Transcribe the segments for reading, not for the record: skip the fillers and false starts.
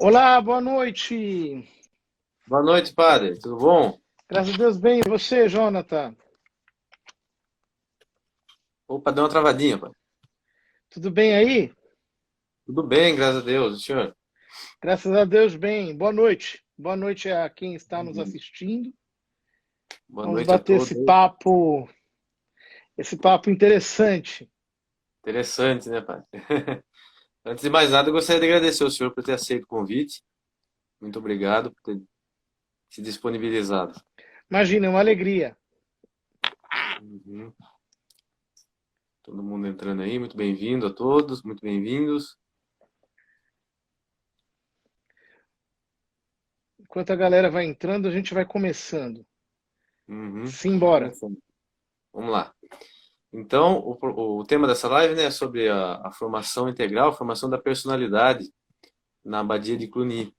Olá, boa noite. Boa noite, padre. Tudo bom? Graças a Deus, bem. E você, Jonathan? Opa, deu uma travadinha, pai. Tudo bem aí? Tudo bem, graças a Deus, o senhor. Graças a Deus, bem. Boa noite. Boa noite a quem está nos Uhum. assistindo. Boa Vamos noite a bater todos. esse papo interessante. Interessante, né, padre? Antes de mais nada, eu gostaria de agradecer ao senhor por ter aceito o convite. Muito obrigado por ter se disponibilizado. Imagina, é uma alegria. Uhum. Todo mundo entrando aí, muito bem-vindo a todos, muito bem-vindos. Enquanto a galera vai entrando, a gente vai começando. Uhum. Simbora. Começando. Vamos lá. Então, o tema dessa live, né, é sobre a formação integral, a formação da personalidade na Abadia de Cluny.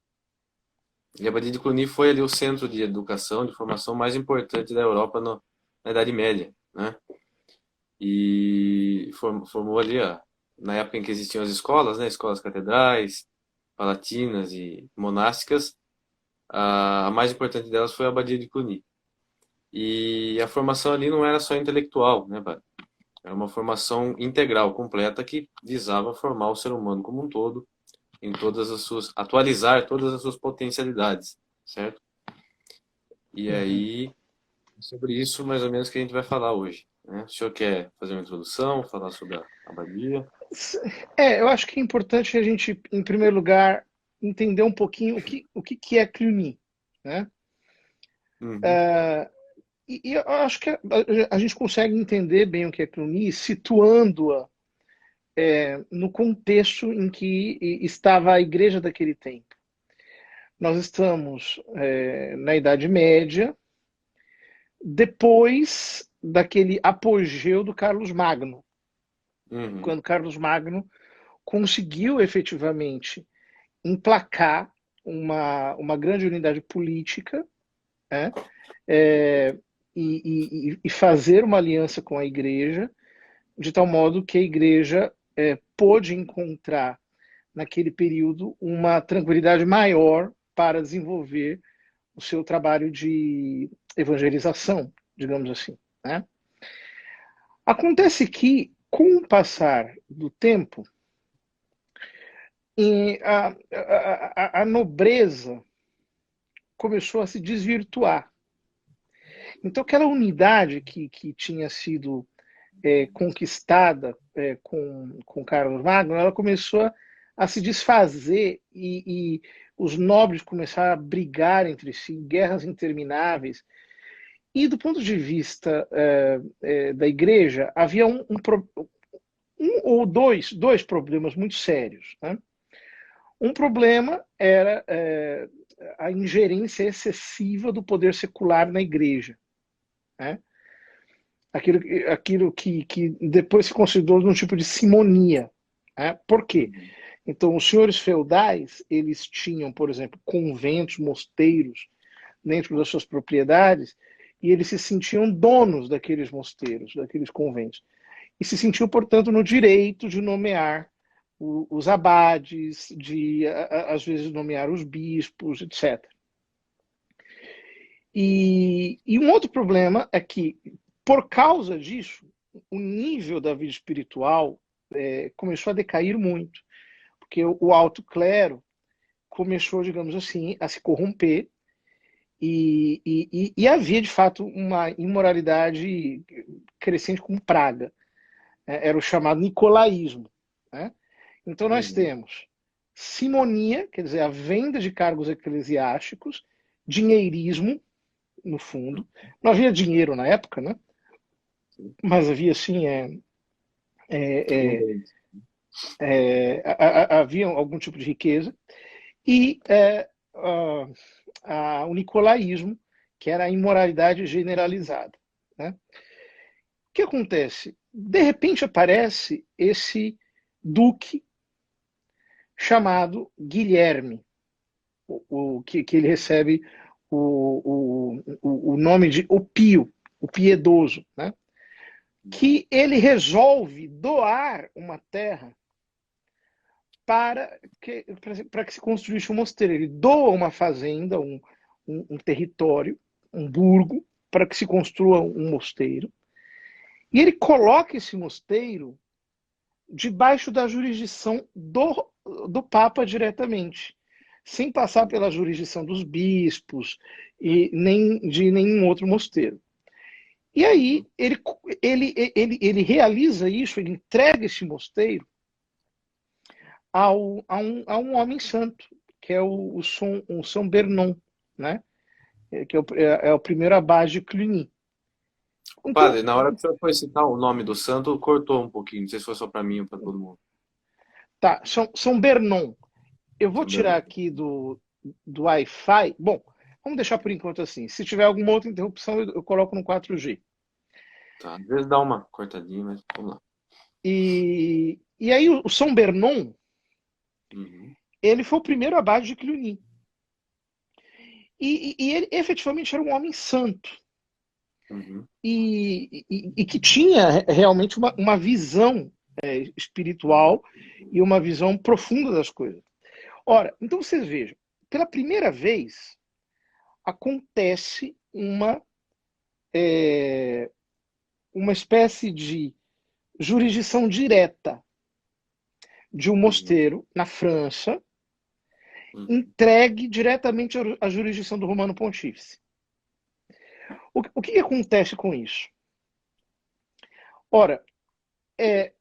E a Abadia de Cluny foi ali o centro de educação, de formação mais importante da Europa na Idade Média, né? E formou ali, ó, na época em que existiam as escolas, né? Escolas catedrais, palatinas e monásticas, a mais importante delas foi a Abadia de Cluny. E a formação ali não era só intelectual, né, Bárbara? Era uma formação integral, completa, que visava formar o ser humano como um todo, em todas as suas, atualizar todas as suas potencialidades, certo? E Uhum. aí, sobre isso, mais ou menos, que a gente vai falar hoje, né? O senhor quer fazer uma introdução, falar sobre a abadia? Eu acho que é importante a gente, em primeiro lugar, entender um pouquinho o que é Cluny, né? Uhum, E eu acho que a gente consegue entender bem o que é Cluny situando-a no contexto em que estava a igreja daquele tempo. Nós estamos na Idade Média, depois daquele apogeu do Carlos Magno, uhum, quando Carlos Magno conseguiu efetivamente emplacar uma grande unidade política, né, é, e fazer uma aliança com a igreja, de tal modo que a igreja pôde encontrar naquele período uma tranquilidade maior para desenvolver o seu trabalho de evangelização, digamos assim, né? Acontece que, com o passar do tempo, a nobreza começou a se desvirtuar. Então, aquela unidade que tinha sido conquistada com Carlos Magno, ela começou a se desfazer e os nobres começaram a brigar entre si, guerras intermináveis. E do ponto de vista da igreja, havia um ou dois problemas muito sérios. Né? Um problema era a ingerência excessiva do poder secular na igreja. Né? Aquilo que depois se considerou um tipo de simonia. Né? Por quê? uhum, Então, os senhores feudais, eles tinham, por exemplo, conventos, mosteiros dentro das suas propriedades, e eles se sentiam donos daqueles mosteiros, daqueles conventos. E se sentiam, portanto, no direito de nomear os abades, de, às vezes, nomear os bispos, etc. E um outro problema é que, por causa disso, o nível da vida espiritual começou a decair muito, porque o alto clero começou, digamos assim, a se corromper e havia, de fato, uma imoralidade crescente como praga. Era o chamado nicolaísmo. Né? Então nós uhum. temos simonia, quer dizer, a venda de cargos eclesiásticos, dinheirismo, no fundo. Não havia dinheiro na época, né? Sim. Mas havia, sim, é, Abundante. havia algum tipo de riqueza. E o nicolaísmo, que era a imoralidade generalizada. Né? O que acontece? De repente aparece esse duque chamado Guilherme, que ele recebe o nome de o Pio, o Piedoso, né? Que ele resolve doar uma terra para que se construísse um mosteiro. Ele doa uma fazenda, um território, um burgo, para que se construa um mosteiro. E ele coloca esse mosteiro debaixo da jurisdição do Papa diretamente, sem passar pela jurisdição dos bispos e nem de nenhum outro mosteiro. E aí ele realiza isso, ele entrega esse mosteiro a um homem santo, que é o São Bernon, né? Que é o primeiro abade de Cluny. Então, Padre, na hora que o senhor foi citar o nome do santo, cortou um pouquinho. Não sei se foi só para mim ou para todo mundo. tá, São Bernon. Eu vou São tirar Bernardo. aqui do Wi-Fi. Bom, vamos deixar por enquanto assim. Se tiver alguma outra interrupção, eu coloco no 4G. Tá, às vezes dá uma cortadinha, mas vamos lá. E aí o São Bernon, Uhum, ele foi o primeiro abade de Cluny. E ele efetivamente era um homem santo. uhum, E que tinha realmente uma visão espiritual e uma visão profunda das coisas. Ora, então vocês vejam, pela primeira vez acontece uma espécie de jurisdição direta de um uhum, mosteiro na França, uhum, entregue diretamente à jurisdição do Romano Pontífice. O que acontece com isso? Ora, é,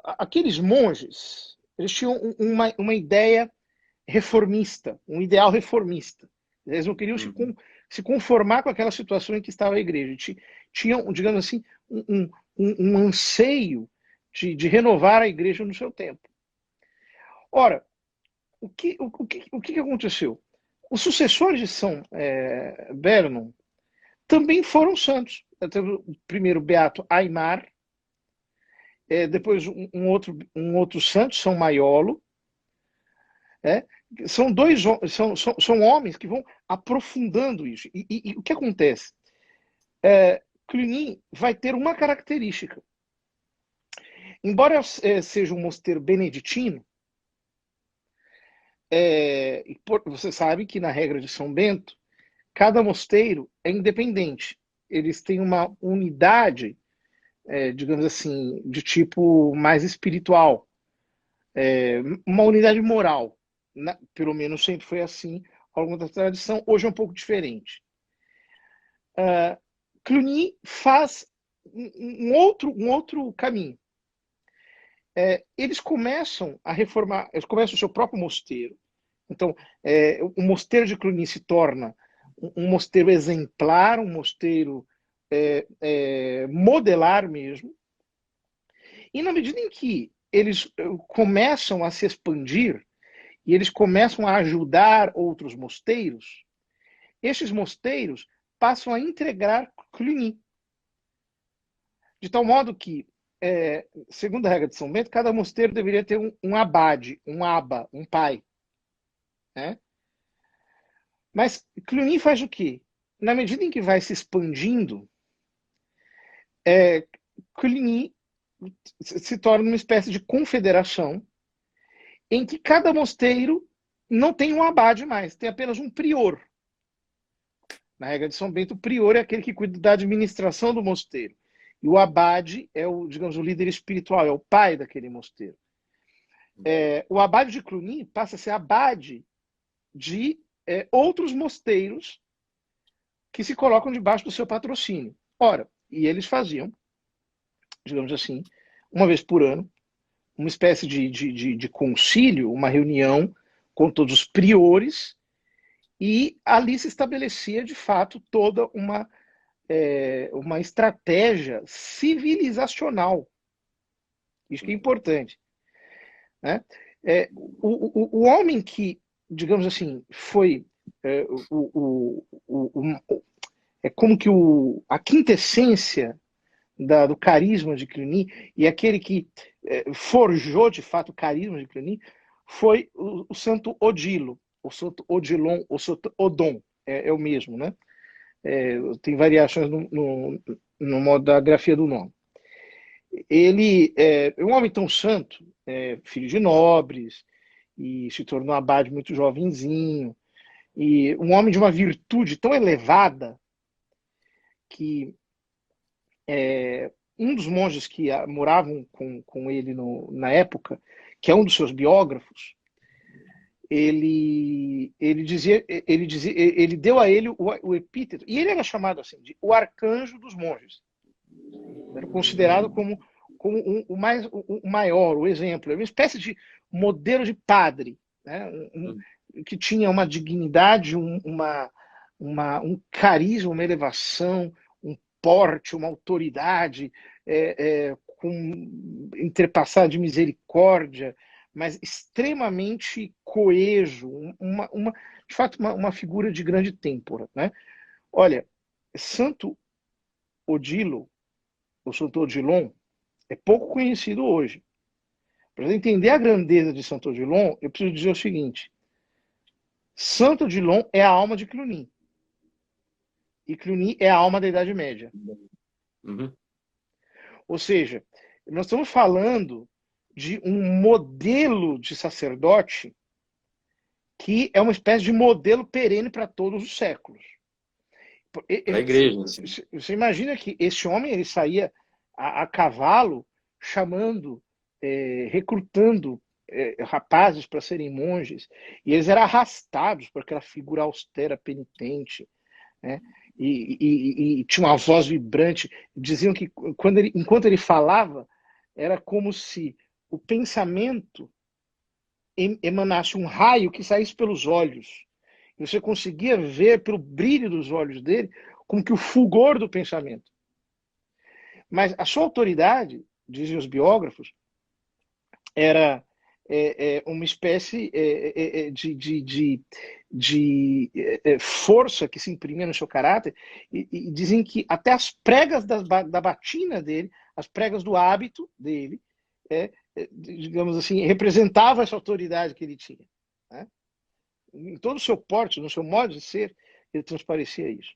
aqueles monges, eles tinham uma ideia reformista, um ideal reformista. Eles não queriam uhum. se conformar com aquela situação em que estava a igreja. Tinham, digamos assim, um anseio de renovar a igreja no seu tempo. Ora, o que aconteceu? Os sucessores de São Bernon também foram santos. O primeiro beato Aymar, depois um outro santo, São Maiolo. São dois são homens que vão aprofundando isso. E o que acontece? Cluny vai ter uma característica. Embora seja um mosteiro beneditino, você sabe que na regra de São Bento, cada mosteiro é independente. Eles têm uma unidade, digamos assim, de tipo mais espiritual, uma unidade moral. Pelo menos sempre foi assim ao longo da tradição. Hoje é um pouco diferente. Cluny faz um outro caminho. Eles começam a reformar, eles começam o seu próprio mosteiro. Então, o mosteiro de Cluny se torna um mosteiro exemplar, um mosteiro modelar mesmo. E na medida em que eles começam a se expandir e eles começam a ajudar outros mosteiros, esses mosteiros passam a integrar Cluny. De tal modo que, segundo a regra de São Bento, cada mosteiro deveria ter um abade, um aba, um pai. Né? Mas Cluny faz o quê? Na medida em que vai se expandindo, Cluny se torna uma espécie de confederação em que cada mosteiro não tem um abade mais, tem apenas um prior. Na regra de São Bento, o prior é aquele que cuida da administração do mosteiro. E o abade é digamos, o líder espiritual, é o pai daquele mosteiro. O abade de Cluny passa a ser abade de outros mosteiros que se colocam debaixo do seu patrocínio. Ora, e eles faziam, digamos assim, uma vez por ano, uma espécie de concílio, uma reunião com todos os priores, e ali se estabelecia, de fato, toda uma estratégia civilizacional. Isso que é importante. Né? O homem que, digamos assim, foi como que a quintessência do carisma de Cluny, e aquele que forjou de fato o carisma de Cluny, foi o santo Odilo, o santo Odilon, o santo Odon, é o mesmo, né? Tem variações no modo da grafia do nome. Ele é um homem tão santo, filho de nobres, e se tornou abade muito jovenzinho, e um homem de uma virtude tão elevada que um dos monges que moravam com ele na época, que é um dos seus biógrafos, ele deu a ele o epíteto, e ele era chamado assim, de o arcanjo dos monges. Era considerado como o maior, o exemplo, uma espécie de modelo de padre, né? Que tinha uma dignidade, um carisma, uma elevação, um porte, uma autoridade, com entrepassar de misericórdia, mas extremamente coeso, de fato, uma figura de grande têmpora, né? Olha, Santo Odilo, ou Santo Odilon, é pouco conhecido hoje. Para entender a grandeza de Santo Odilon, eu preciso dizer o seguinte: Santo Odilon é a alma de Cluny. E Cluny é a alma da Idade Média. Uhum. Ou seja, nós estamos falando de um modelo de sacerdote que é uma espécie de modelo perene para todos os séculos. Da igreja, assim. Você imagina que esse homem ele saía a cavalo chamando, recrutando rapazes para serem monges, e eles eram arrastados por aquela figura austera, penitente, né? E tinha uma voz vibrante. Diziam que enquanto ele falava, era como se o pensamento emanasse um raio que saísse pelos olhos. E você conseguia ver pelo brilho dos olhos dele como que o fulgor do pensamento. Mas a sua autoridade, dizem os biógrafos, era uma espécie de força que se imprimia no seu caráter, e dizem que até as pregas da batina dele, as pregas do hábito dele, digamos assim, representavam essa autoridade que ele tinha, né? Em todo o seu porte, no seu modo de ser, ele transparecia isso.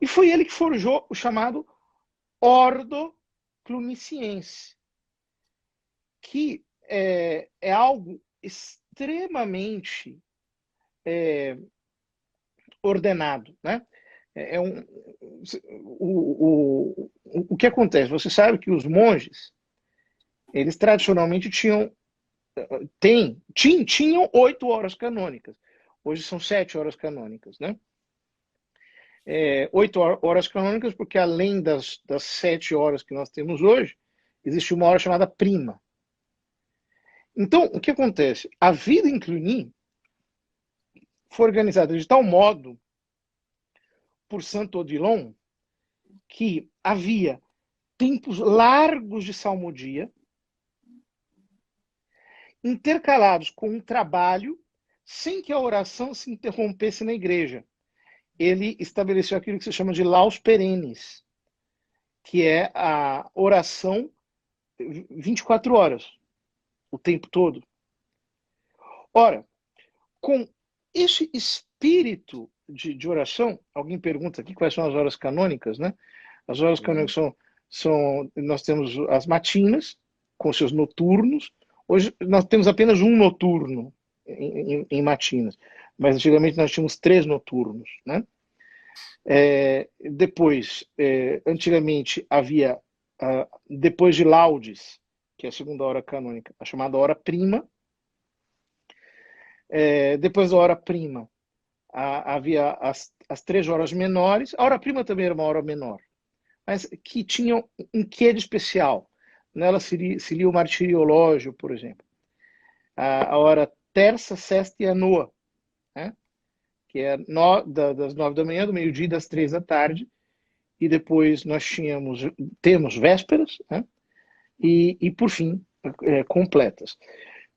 E foi ele que forjou o chamado Ordo Cluniciense, que é algo extremamente ordenado, né? O que acontece? Você sabe que os monges, eles tradicionalmente tinham 8 horas canônicas. Hoje são 7 horas canônicas, né? 8 horas canônicas, porque além das 7 horas que nós temos hoje, existe uma hora chamada prima. Então, o que acontece? A vida em Cluny foi organizada de tal modo por Santo Odilon que havia tempos largos de salmodia, intercalados com um trabalho, sem que a oração se interrompesse na igreja. Ele estabeleceu aquilo que se chama de laus perennes, que é a oração 24 horas, o tempo todo. Ora, com esse espírito de oração, alguém pergunta aqui quais são as horas canônicas, né? As horas canônicas nós temos as matinas, com seus noturnos. Hoje nós temos apenas um noturno em matinas, mas antigamente nós tínhamos 3 noturnos, né? Depois, antigamente havia, depois de laudes, que é a segunda hora canônica, a chamada hora prima. Depois da hora prima, havia as 3 horas menores. A hora prima também era uma hora menor, mas que tinham um quê de especial. Nela se lia o martiriológio, por exemplo. A hora terça, sexta e a noa, né? Que é das 9 da manhã, do meio-dia, das 3 da tarde. E depois nós temos vésperas, né? E por fim, completas.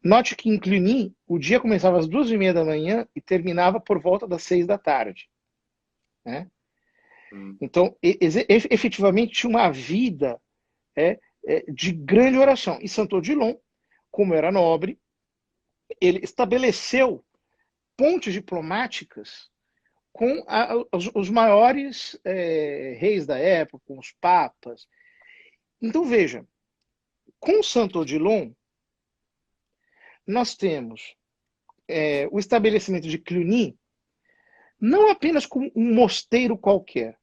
Note que em Cluny, o dia começava às 2h30 da manhã e terminava por volta das 6 da tarde, né? Então, efetivamente, tinha uma vida de grande oração. E Santo Odilon, como era nobre, ele estabeleceu pontes diplomáticas com os maiores reis da época, com os papas. Então, veja, Com Santo Odilon, nós temos o estabelecimento de Cluny não apenas como um mosteiro qualquer,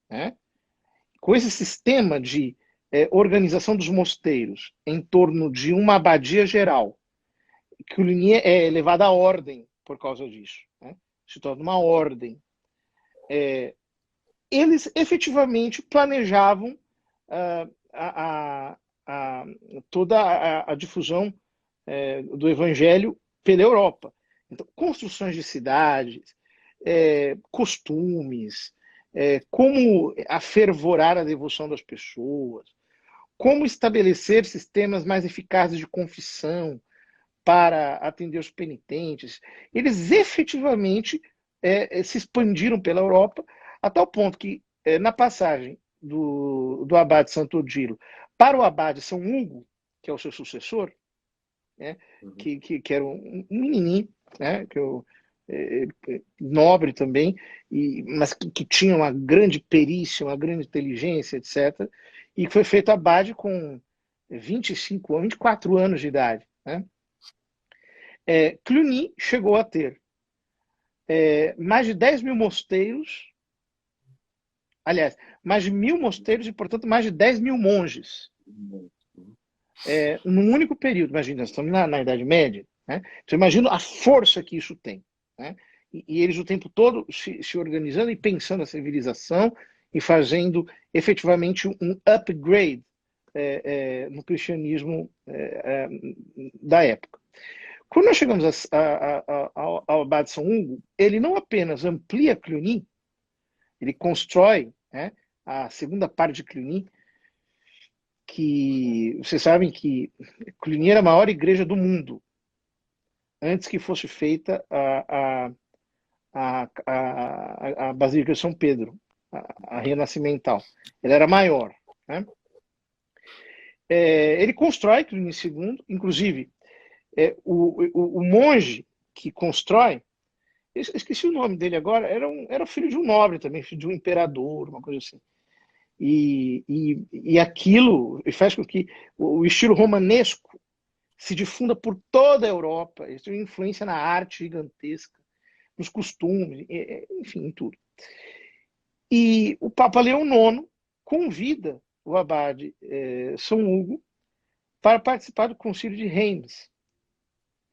né? Com esse sistema de organização dos mosteiros em torno de uma abadia geral, Cluny é elevada à ordem por causa disso, né? Se torna uma ordem. Eles efetivamente planejavam toda a difusão do evangelho pela Europa. Então, construções de cidades, costumes, como afervorar a devoção das pessoas, como estabelecer sistemas mais eficazes de confissão para atender os penitentes. Eles efetivamente se expandiram pela Europa, a tal ponto que, na passagem do abade Santo Odilo para o abade São Hugo, que é o seu sucessor, né, que era um menininho, né, nobre também, mas que tinha uma grande perícia, uma grande inteligência, etc., e que foi feito abade com 25 anos, 24 anos de idade. Né? Cluny chegou a ter mais de 10 mil mosteiros, aliás, mais de 1.000 mosteiros e, portanto, mais de 10 mil monges. Num único período. Imagina, nós estamos na Idade Média. Né? Então, imagina a força que isso tem. Né? E eles o tempo todo se organizando e pensando a civilização e fazendo efetivamente um upgrade no cristianismo da época. Quando nós chegamos ao abade São Hugo, ele não apenas amplia Cluny, ele constrói, né, a segunda parte de Cluny, que vocês sabem que Cluny era a maior igreja do mundo, antes que fosse feita a Basílica de São Pedro, a renascimental. Ela era maior. Né? Ele constrói Cluny II, inclusive o monge que constrói, eu esqueci o nome dele agora, era filho de um nobre também, filho de um imperador, uma coisa assim. E aquilo faz com que o estilo romanesco se difunda por toda a Europa. Isso tem influência na arte gigantesca, nos costumes, enfim, em tudo. E o Papa Leão IX convida o abade São Hugo para participar do Concílio de Reims,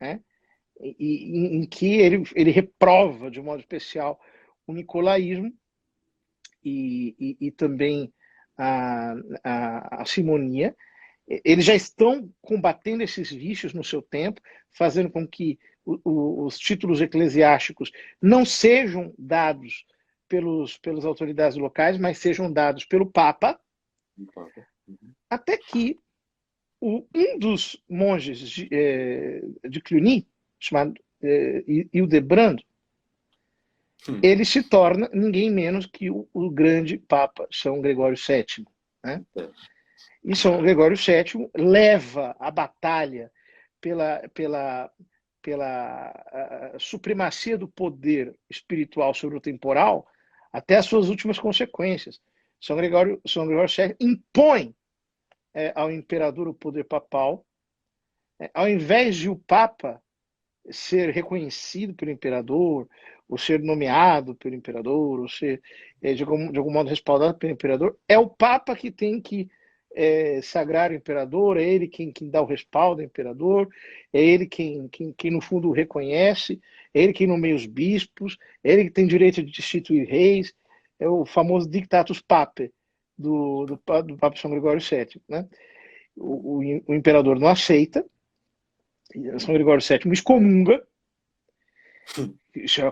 né? em que ele reprova de modo especial o nicolaísmo e também a simonia. Eles já estão combatendo esses vícios no seu tempo, fazendo com que os títulos eclesiásticos não sejam dados pelas autoridades locais, mas sejam dados pelo Papa, até que um dos monges de Cluny, chamado Hildebrand, ele se torna ninguém menos que o grande Papa São Gregório VII. Né? E São Gregório VII leva a batalha pela supremacia do poder espiritual sobre o temporal até as suas últimas consequências. São Gregório VII impõe ao imperador o poder papal, ao invés de o Papa ser reconhecido pelo imperador, ou ser nomeado pelo imperador, ou ser de algum modo respaldado pelo imperador, é o Papa que tem que sagrar o imperador, é ele quem dá o respaldo ao imperador, é ele quem no fundo o reconhece, é ele quem nomeia os bispos, é ele que tem direito de destituir reis, é o famoso Dictatus Papae do Papa São Gregório VII. Né? O imperador não aceita, São Gregório VII excomunga. Isso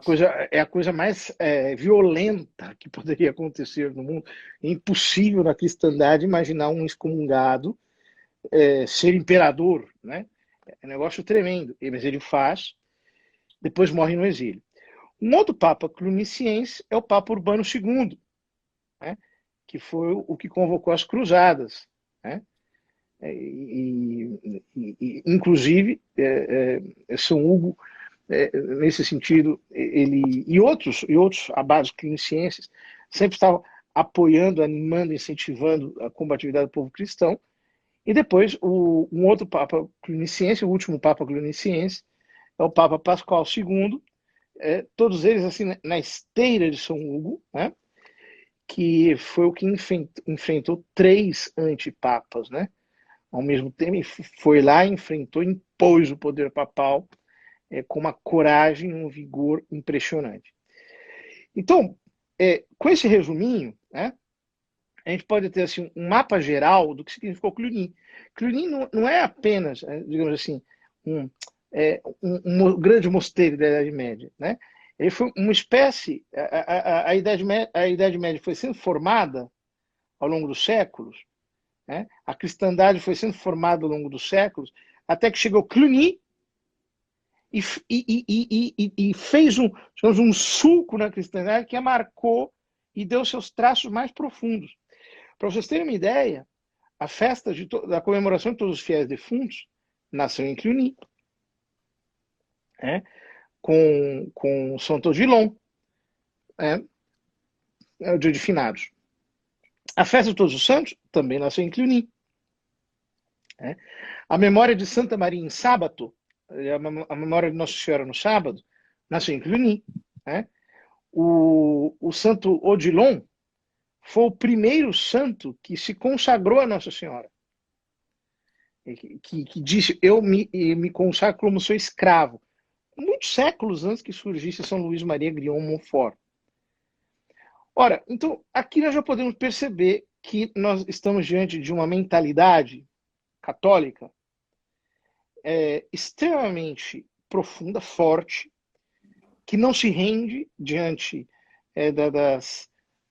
é a coisa mais violenta que poderia acontecer no mundo. É impossível na cristandade imaginar um excomungado ser imperador. Né? É um negócio tremendo. Mas ele faz, depois morre no exílio. Um outro papa cluniciense é o Papa Urbano II, né? Que foi o que convocou as cruzadas. Né? Inclusive, São Hugo, nesse sentido, ele e outros abades clunicienses sempre estavam apoiando, animando, incentivando a combatividade do povo cristão, E depois, um outro Papa cluniciense, o último Papa cluniciense, é o Papa Pascoal II, todos eles assim na esteira de São Hugo, né? Que foi o que enfrentou 3 antipapas, né? Ao mesmo tempo, foi lá, enfrentou, impôs o poder papal com uma coragem e um vigor impressionante. Então, com esse resuminho, né, a gente pode ter assim, um mapa geral do que significou Cluny. Cluny não é apenas, digamos assim, um grande mosteiro da Idade Média. Né? Ele foi uma espécie. A Idade Média foi sendo formada ao longo dos séculos, né? A cristandade foi sendo formada ao longo dos séculos, até que chegou Cluny e fez um sulco na cristandade que a marcou e deu seus traços mais profundos. Para vocês terem uma ideia, a festa da comemoração de todos os fiéis defuntos nasceu em Cluny, né? com Santo Odilon, né? O dia de finados. A festa de todos os santos também nasceu em Cluny. Né? A memória de Santa Maria em sábado, a memória de Nossa Senhora no sábado, nasceu em Cluny. Né? O Santo Odilon foi o primeiro santo que se consagrou a Nossa Senhora. Que disse, eu me consagro como seu escravo. Muitos séculos antes que surgisse São Luís Maria Grignon Montfort. Ora, então, aqui nós já podemos perceber que nós estamos diante de uma mentalidade católica extremamente profunda, forte, que não se rende diante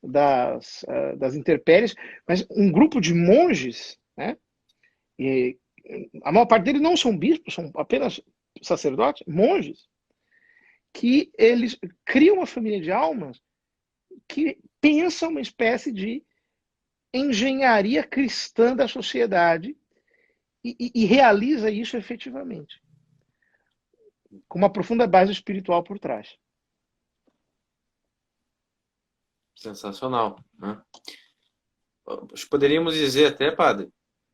das intempéries, mas um grupo de monges, né? E a maior parte deles não são bispos, são apenas sacerdotes, monges, que eles criam uma família de almas que pensa uma espécie de engenharia cristã da sociedade e realiza isso efetivamente, com uma profunda base espiritual por trás. Sensacional, né? Poderíamos dizer até, padre,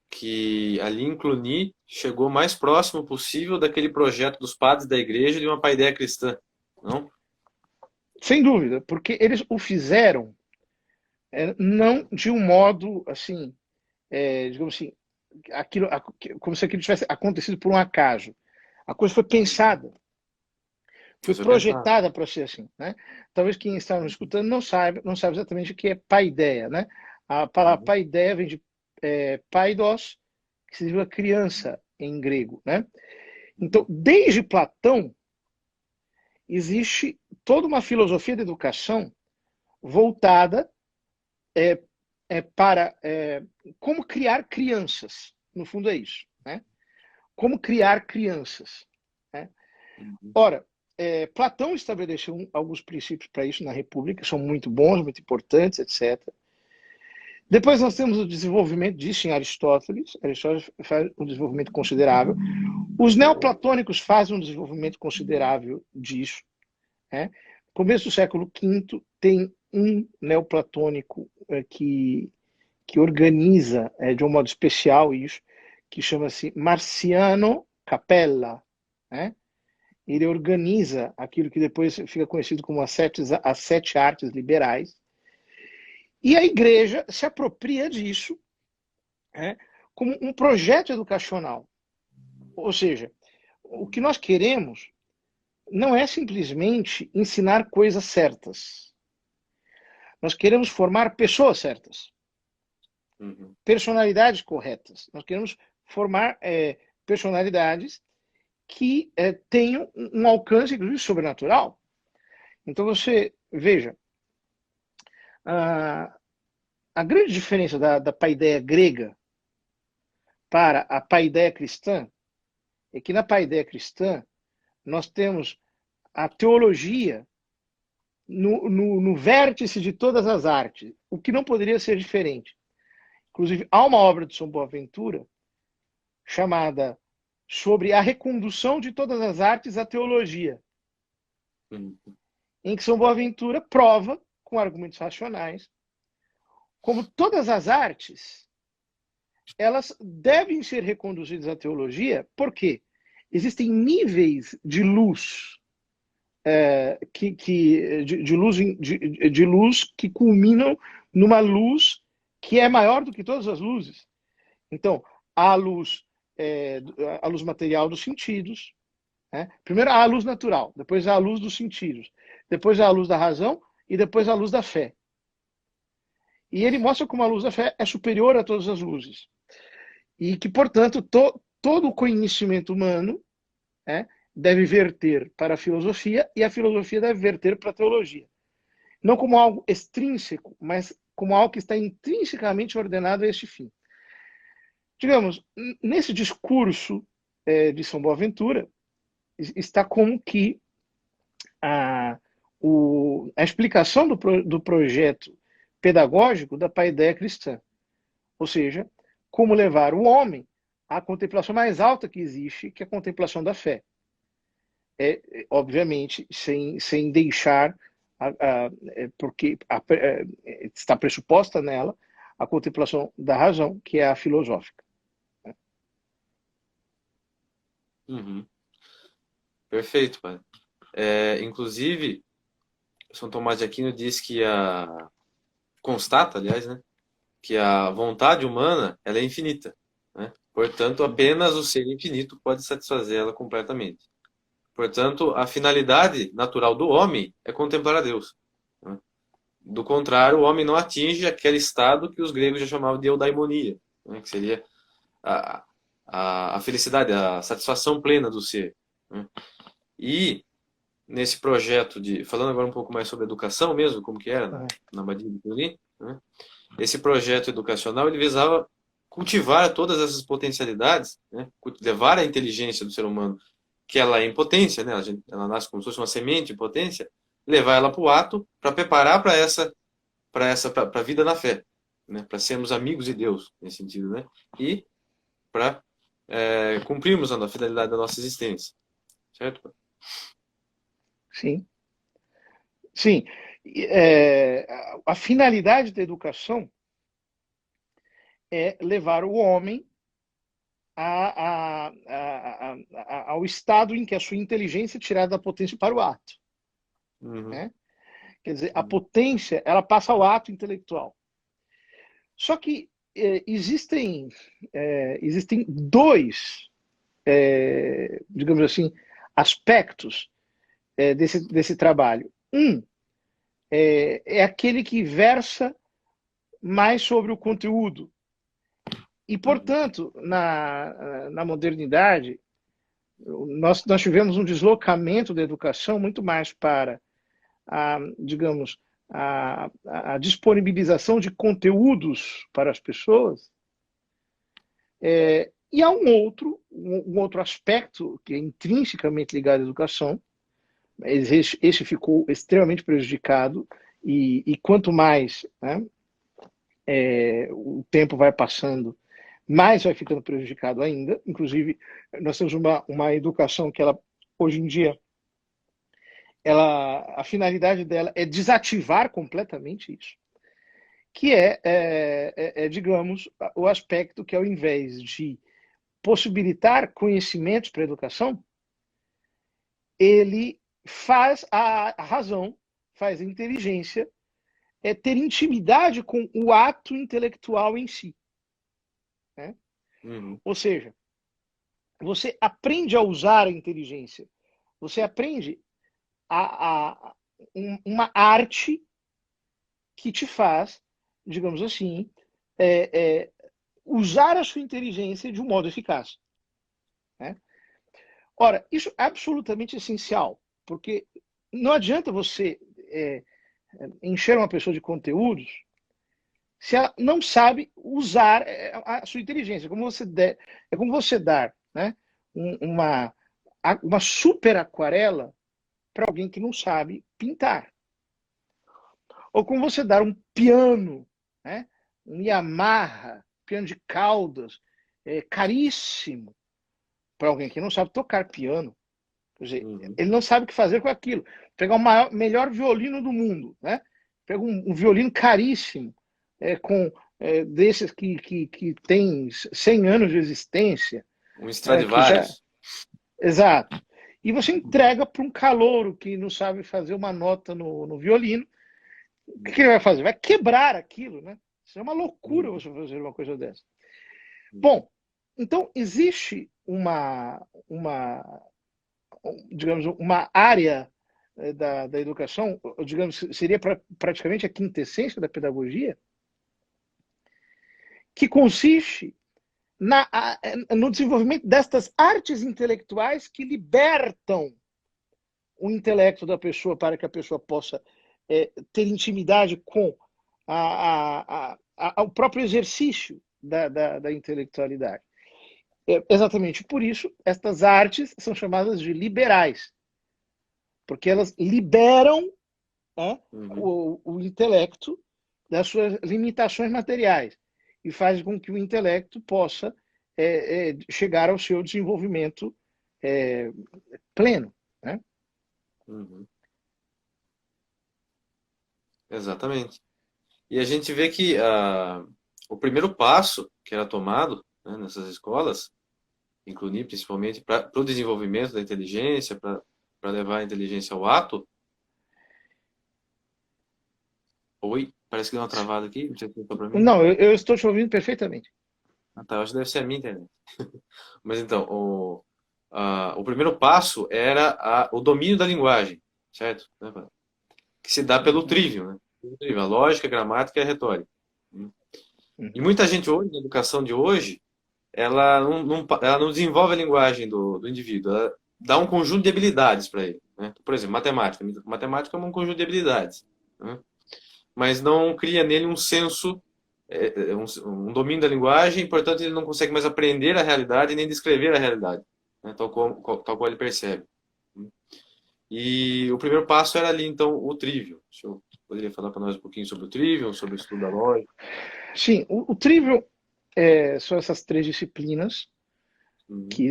que ali em Cluny chegou o mais próximo possível daquele projeto dos padres da igreja de uma paideia cristã, não? Sem dúvida, porque eles o fizeram não de um modo assim, digamos assim, como se aquilo tivesse acontecido por um acaso. A coisa foi pensada, foi Isso é pensar. projetada para ser assim. Né? Talvez quem está nos escutando não saiba exatamente o que é paideia. Né? A palavra Uhum. paideia vem de paidos, que significa criança em grego. Né? Então, desde Platão, existe toda uma filosofia da educação voltada para como criar crianças. No fundo é isso. Né? Como criar crianças. Né? Uhum. Ora, Platão estabeleceu alguns princípios para isso na República, que são muito bons, muito importantes, etc. Depois nós temos o desenvolvimento disso em Aristóteles. Aristóteles faz um desenvolvimento considerável. Os neoplatônicos fazem um desenvolvimento considerável disso. Né? No começo do século V, tem um neoplatônico que organiza de um modo especial isso, que chama-se Marciano Capella. Né? Ele organiza aquilo que depois fica conhecido como as 7 artes liberais, e a igreja se apropria disso como um projeto educacional. Ou seja, o que nós queremos não é simplesmente ensinar coisas certas. Nós queremos formar pessoas certas, Uhum. personalidades corretas. Nós queremos formar personalidades que tenham um alcance, inclusive, sobrenatural. Então, você veja, a grande diferença da paideia grega para a paideia cristã é que na paideia cristã nós temos a teologia no vértice de todas as artes, o que não poderia ser diferente. Inclusive, há uma obra de São Boaventura chamada Sobre a Recondução de Todas as Artes à Teologia, Uhum. em que São Boaventura prova, com argumentos racionais, como todas as artes elas devem ser reconduzidas à teologia, porque existem níveis de luz, de luz que culminam numa luz que é maior do que todas as luzes. Então, há a luz material dos sentidos, né? Primeiro há a luz natural, depois há a luz dos sentidos, depois há a luz da razão e depois há a luz da fé. E ele mostra como a luz da fé é superior a todas as luzes. E que, portanto, todo o conhecimento humano, né, deve verter para a filosofia e a filosofia deve verter para a teologia. Não como algo extrínseco, mas como algo que está intrinsecamente ordenado a este fim. Digamos, nesse discurso de São Boaventura, está como que a explicação do projeto pedagógico da paideia cristã. Ou seja, como levar o homem à contemplação mais alta que existe, que é a contemplação da fé. Obviamente, sem deixar, porque está pressuposta nela a contemplação da razão, que é a filosófica. Uhum. Perfeito, pai. Inclusive, São Tomás de Aquino diz que constata, aliás, né, que a vontade humana ela é infinita, né? Portanto, apenas o ser infinito pode satisfazê-la completamente. Portanto, a finalidade natural do homem é contemplar a Deus, né? Do contrário, o homem não atinge aquele estado que os gregos já chamavam de eudaimonia, né? Que seria a felicidade, a satisfação plena do ser, né? E nesse projeto falando agora um pouco mais sobre educação mesmo, como que era na Abadia de Cluny, né? Esse projeto educacional ele visava cultivar todas essas potencialidades, né? Levar a inteligência do ser humano, que ela é em potência, né? Ela nasce como se fosse uma semente em potência, levar ela para o ato para preparar para a vida na fé, né? Para sermos amigos de Deus nesse sentido, né? E para cumprirmos a finalidade da nossa existência, certo? Sim, sim. A finalidade da educação é levar o homem ao estado em que a sua inteligência é tirada da potência para o ato. Uhum. Né? Quer dizer, a potência ela passa ao ato intelectual. Só que existem dois, digamos assim, aspectos desse trabalho. Um é aquele que versa mais sobre o conteúdo. E, portanto, na modernidade, nós tivemos um deslocamento da educação muito mais para, digamos, a disponibilização de conteúdos para as pessoas. E há um outro aspecto que é intrinsecamente ligado à educação. Esse ficou extremamente prejudicado e quanto mais, né, o tempo vai passando, mais vai ficando prejudicado ainda. Inclusive, nós temos uma educação que ela, hoje em dia, a finalidade dela é desativar completamente isso, que digamos, o aspecto que, ao invés de possibilitar conhecimentos para a educação, ele faz a razão, faz a inteligência ter intimidade com o ato intelectual em si. Né? Uhum. Ou seja, você aprende a usar a inteligência, você aprende uma arte que te faz, digamos assim, usar a sua inteligência de um modo eficaz. Né? Ora, isso é absolutamente essencial, porque não adianta você encher uma pessoa de conteúdos se ela não sabe usar a sua inteligência. É como você dar, né, uma super aquarela para alguém que não sabe pintar. Ou como você dar um piano, né, um Yamaha, piano de caudas, caríssimo, para alguém que não sabe tocar piano. Quer dizer, ele não sabe o que fazer com aquilo. Pegar o melhor violino do mundo, né? Pega um violino caríssimo, com desses que tem 100 anos de existência, Um que já... Stradivarius. Exato. E você entrega para um calouro que não sabe fazer uma nota no violino. O que ele vai fazer? Vai quebrar aquilo, né? Isso é uma loucura você fazer uma coisa dessa. Bom, então existe digamos, uma área da educação, digamos, seria praticamente a quintessência da pedagogia, que consiste no desenvolvimento destas artes intelectuais que libertam o intelecto da pessoa para que a pessoa possa ter intimidade com o próprio exercício da intelectualidade. Exatamente por isso, estas artes são chamadas de liberais, porque elas liberam, né, o intelecto das suas limitações materiais e fazem com que o intelecto possa chegar ao seu desenvolvimento pleno. Né? Exatamente. E a gente vê que o primeiro passo que era tomado, né, nessas escolas, incluir principalmente para o desenvolvimento da inteligência, para levar a inteligência ao ato. Oi, parece que deu uma travada aqui. Não sei se para mim. Não, eu estou te ouvindo perfeitamente. Tá, eu acho que deve ser a minha internet. Mas então, o primeiro passo era o domínio da linguagem, certo? Que se dá pelo trivium, né? A lógica, a gramática e a retórica. E muita gente hoje, na educação de hoje, ela não desenvolve a linguagem do indivíduo, ela dá um conjunto de habilidades para ele. Né? Por exemplo, matemática. Matemática é um conjunto de habilidades. Né? Mas não cria nele um senso, um domínio da linguagem, portanto ele não consegue mais aprender a realidade nem descrever a realidade, né? tal qual ele percebe. E o primeiro passo era ali, então, o trivium. Poderia falar para nós um pouquinho sobre o trivium, sobre o estudo da lógica? Sim, o trivium são essas três disciplinas, que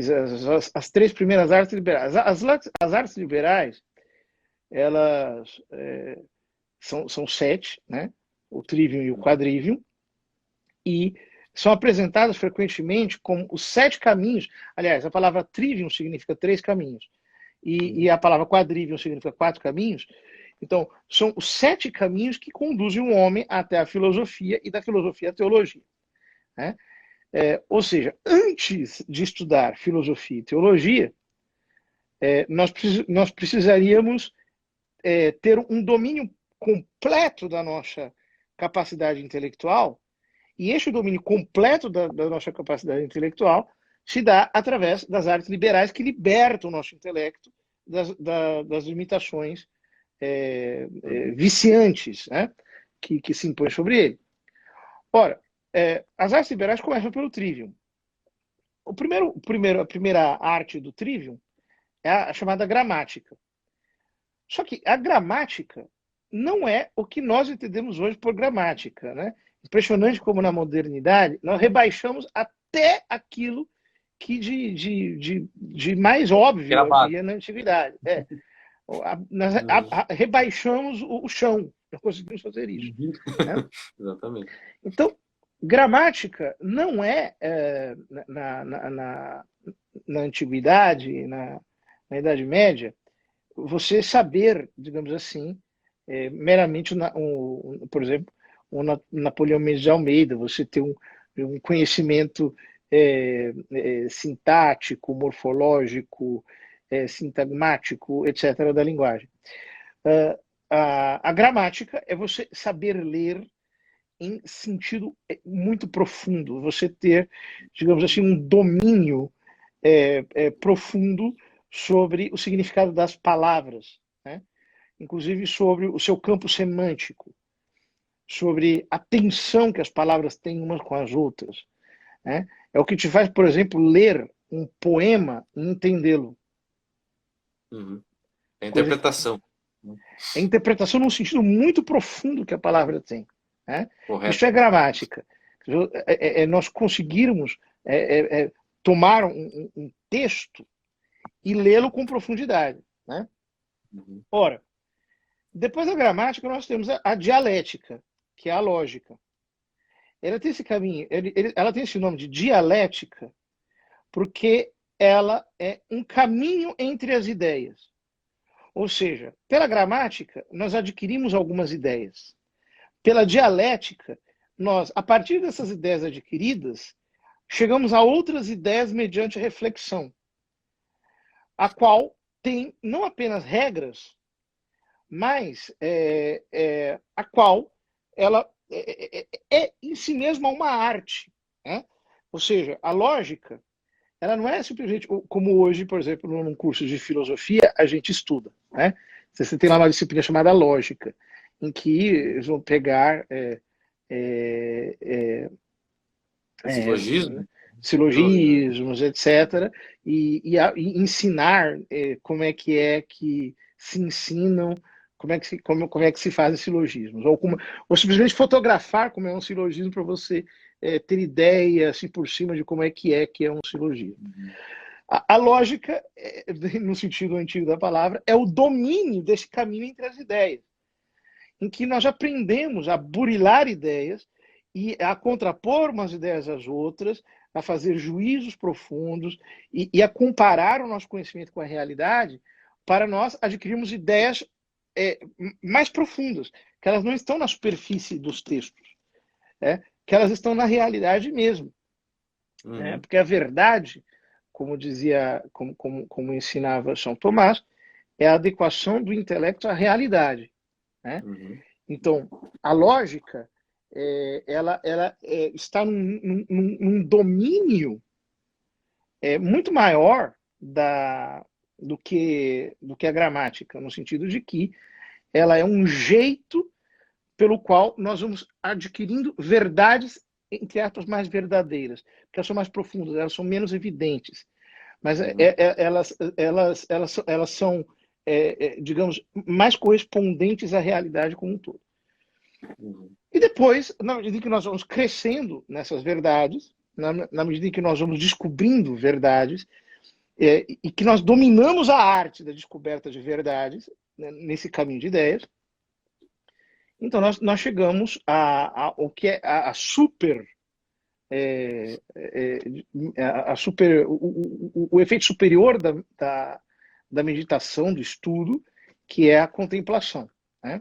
as três primeiras artes liberais. As artes liberais, elas são 7, né? O trivium e o quadrivium, e são apresentadas frequentemente como os 7 caminhos. Aliás, a palavra trivium significa 3 caminhos, e a palavra quadrivium significa 4 caminhos. Então, são os 7 caminhos que conduzem um homem até a filosofia e da filosofia à teologia. Né? Ou seja, antes de estudar filosofia e teologia, nós precisaríamos ter um domínio completo da nossa capacidade intelectual, e esse domínio completo da nossa capacidade intelectual se dá através das artes liberais que libertam o nosso intelecto das limitações viciantes, né, que se impõem sobre ele. Ora, as artes liberais começam pelo trivium. A primeira arte do trivium é a chamada gramática. Só que a gramática não é o que nós entendemos hoje por gramática. Né? Impressionante como na modernidade nós rebaixamos até aquilo que de mais óbvio havia na antiguidade. Nós rebaixamos o chão. Nós conseguimos fazer isso. Né? Exatamente. Então, gramática não é, na antiguidade, na Idade Média, você saber, digamos assim, meramente, por exemplo, o Napoleão Mendes de Almeida, você ter um conhecimento sintático, morfológico, sintagmático, etc., da linguagem. A gramática é você saber ler em sentido muito profundo, você ter, digamos assim, um domínio profundo sobre o significado das palavras, né? Inclusive sobre o seu campo semântico, sobre a tensão que as palavras têm umas com as outras. Né? É o que te faz, por exemplo, ler um poema e entendê-lo. É a interpretação. É a interpretação num sentido muito profundo que a palavra tem. Né? Isso é gramática. Nós conseguirmos tomar um texto e lê-lo com profundidade. Né? Ora, depois da gramática nós temos a dialética, que é a lógica. ela tem esse caminho, ela tem esse nome de dialética, porque ela é um caminho entre as ideias. Ou seja, pela gramática, nós adquirimos algumas ideias. Pela dialética, nós, a partir dessas ideias adquiridas, chegamos a outras ideias mediante reflexão, a qual tem não apenas regras, mas a qual ela é em si mesma uma arte. Né? Ou seja, a lógica, ela não é simplesmente como hoje, por exemplo, num curso de filosofia, a gente estuda. Né? Você tem lá uma disciplina chamada lógica, em que eles vão pegar Silogismo? silogismos, etc., e ensinar como é que se ensinam, como é que se fazem silogismos, ou simplesmente fotografar como é um silogismo para você ter ideia assim por cima de como é que é um silogismo. A lógica, no sentido antigo da palavra, é o domínio desse caminho entre as ideias, em que nós aprendemos a burilar ideias e a contrapor umas ideias às outras, a fazer juízos profundos e a comparar o nosso conhecimento com a realidade para nós adquirirmos ideias mais profundas, que elas não estão na superfície dos textos, que elas estão na realidade mesmo. Porque a verdade, como dizia, como ensinava São Tomás, é a adequação do intelecto à realidade. Né? Então, a lógica ela está num domínio muito maior do que a gramática, no sentido de que ela é um jeito pelo qual nós vamos adquirindo verdades, entre aspas, mais verdadeiras, porque elas são mais profundas, elas são menos evidentes, mas elas são, digamos, mais correspondentes à realidade como um todo. E depois, na medida em que nós vamos crescendo nessas verdades, na medida em que nós vamos descobrindo verdades, e que nós dominamos a arte da descoberta de verdades, né, nesse caminho de ideias, então nós chegamos ao que é a super o efeito superior da meditação, do estudo, que é a contemplação. Né?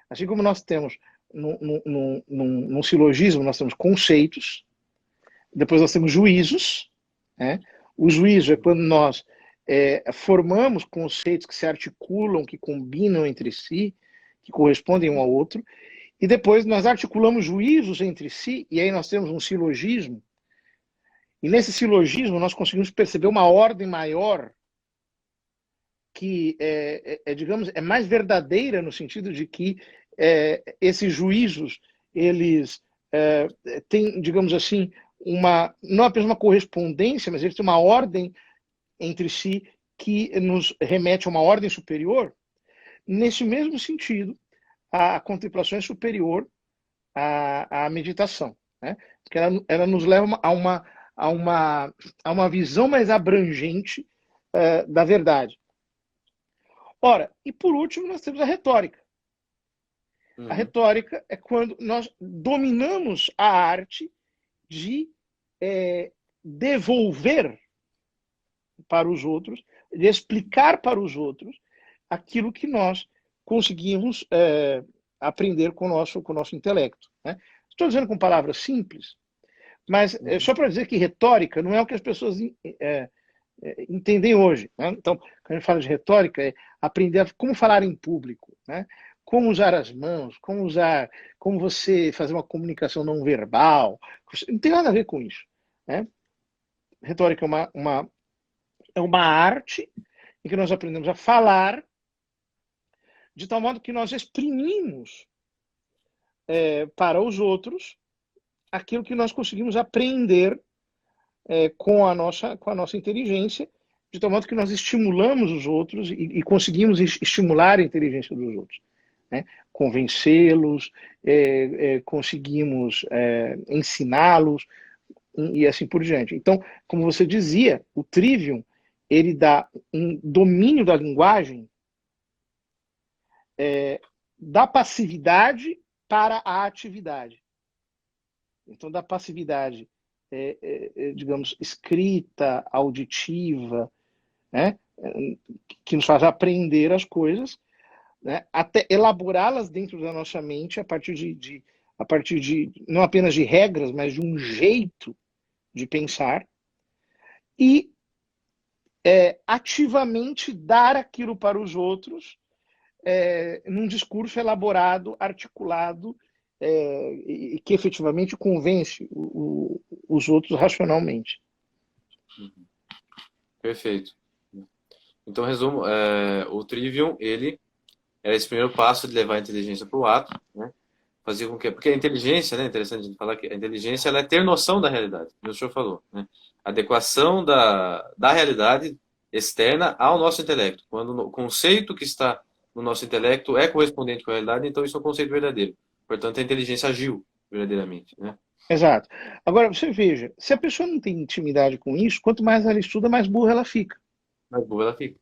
Assim como nós temos num silogismo, nós temos conceitos, depois nós temos juízos. Né? O juízo é quando nós formamos conceitos que se articulam, que combinam entre si, que correspondem um ao outro, e depois nós articulamos juízos entre si, e aí nós temos um silogismo, e nesse silogismo nós conseguimos perceber uma ordem maior que digamos, é mais verdadeira no sentido de que esses juízos, eles têm, digamos assim, não apenas uma correspondência, mas eles têm uma ordem entre si que nos remete a uma ordem superior. Nesse mesmo sentido, a contemplação é superior à meditação, né? Porque ela nos leva a uma visão mais abrangente da verdade. Ora, e por último, nós temos a retórica. A retórica é quando nós dominamos a arte de devolver para os outros, de explicar para os outros aquilo que nós conseguimos aprender com o nosso intelecto. Né? Estou dizendo com palavras simples, mas só para dizer que retórica não é o que as pessoas entendem hoje. Né? Então, quando a gente fala de retórica, é aprender como falar em público, né? Como usar as mãos, como você fazer uma comunicação não verbal. Não tem nada a ver com isso. Né? Retórica é uma arte em que nós aprendemos a falar de tal modo que nós exprimimos para os outros aquilo que nós conseguimos aprender com a nossa inteligência, de tal modo que nós estimulamos os outros e conseguimos estimular a inteligência dos outros. Né? Convencê-los, conseguimos ensiná-los e assim por diante. Então, como você dizia, o Trivium, ele dá um domínio da linguagem da passividade para a atividade. então da passividade, digamos, escrita, auditiva, né, que nos faz aprender as coisas, né, até elaborá-las dentro da nossa mente a partir de não apenas de regras, mas de um jeito de pensar e ativamente dar aquilo para os outros num discurso elaborado, articulado, e que efetivamente convence os outros racionalmente. Perfeito. Então, resumo, o Trivium, ele era esse primeiro passo de levar a inteligência para o ato, né? Fazer com que, porque a inteligência, né, interessante a gente falar que a inteligência ela é ter noção da realidade, como o senhor falou, né? Adequação da realidade externa ao nosso intelecto. Quando o conceito que está no nosso intelecto é correspondente com a realidade, então isso é um conceito verdadeiro. Portanto, a inteligência agiu verdadeiramente, né? Exato. Agora, você veja, se a pessoa não tem intimidade com isso, quanto mais ela estuda, mais burra ela fica. Mais boa ela fica.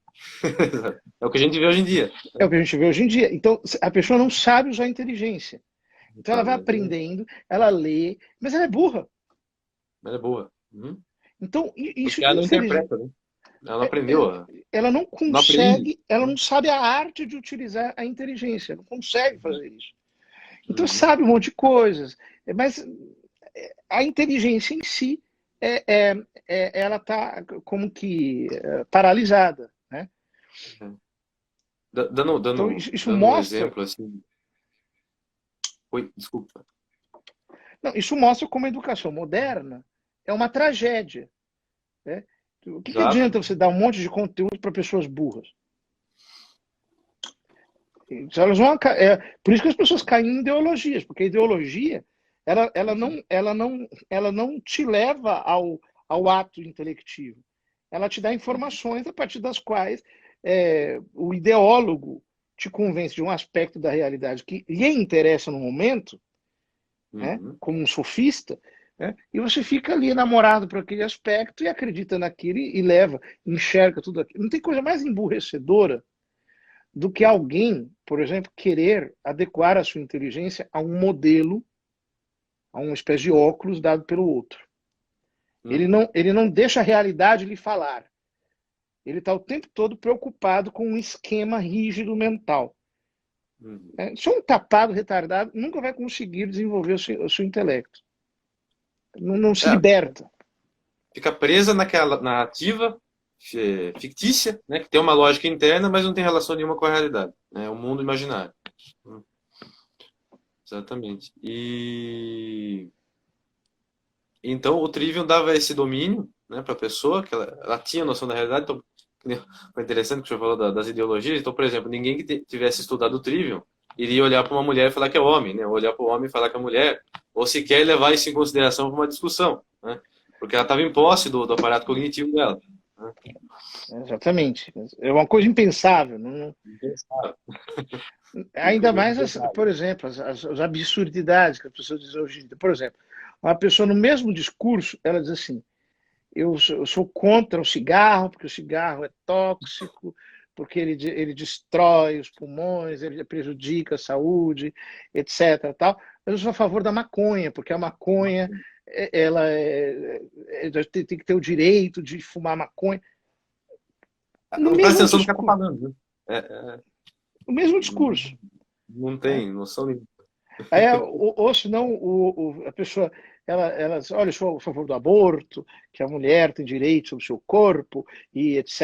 É o que a gente vê hoje em dia. É o que a gente vê hoje em dia. Então, a pessoa não sabe usar a inteligência. Então, ela vai Sabe, né? aprendendo, ela lê, mas ela é burra. Ela é boa. Uhum. Então, isso Porque que ela não inteligência. interpreta, né? Ela não aprendeu, Ela não não aprende. consegue, ela não sabe a arte de utilizar a inteligência, não consegue fazer isso. Então, Uhum. sabe um monte de coisas, mas a inteligência em si, ela está como que paralisada, né? Dando, Então, dando, isso dando um mostra, exemplo assim. Oi, desculpa. não, isso mostra como a educação moderna é uma tragédia, né? O que Exato. adianta você dar um monte de conteúdo para pessoas burras? Elas vão, por isso que as pessoas caem em ideologias, porque a ideologia ela não te leva ao ato intelectivo. Ela te dá informações a partir das quais o ideólogo te convence de um aspecto da realidade que lhe interessa no momento, né, Uhum. como um sofista, né, e você fica ali enamorado por aquele aspecto e acredita naquilo e leva, enxerga tudo aquilo. Não tem coisa mais emburrecedora do que alguém, por exemplo, querer adequar a sua inteligência a um modelo, a uma espécie de óculos dado pelo outro. Uhum. Ele não deixa a realidade lhe falar. Ele está o tempo todo preocupado com um esquema rígido mental. Uhum. Se um tapado, retardado, nunca vai conseguir desenvolver o seu intelecto. Não se É, liberta. fica presa naquela narrativa fictícia, né, que tem uma lógica interna, mas não tem relação nenhuma com a realidade. É um mundo imaginário. Exatamente. E então o Trivium dava esse domínio, né, para a pessoa, que ela tinha noção da realidade. Então, foi interessante que o senhor falou das ideologias. Então, por exemplo, ninguém que tivesse estudado o Trivium iria olhar para uma mulher e falar que é homem, né? Ou olhar para o homem e falar que é mulher, ou sequer levar isso em consideração para uma discussão, né? Porque ela estava em posse do aparato cognitivo dela. Né? Exatamente. É uma coisa impensável. Não, Impensável. ainda Simplesmente mais, impensável. por exemplo, as absurdidades que as pessoas dizem hoje em dia. Por exemplo, uma pessoa no mesmo discurso, ela diz assim: eu sou contra o cigarro, porque o cigarro é tóxico, porque ele destrói os pulmões, ele prejudica a saúde, etc. Tal. Mas eu sou a favor da maconha, porque a maconha ela tem que ter o direito de fumar maconha. No Não presta mesmo atenção no que ela está discurso. falando. Né? No mesmo discurso. Não Né? tem noção nenhuma. Aí, ou senão a pessoa ela diz, olha, eu sou a favor do aborto, que a mulher tem direito sobre o seu corpo, e etc.,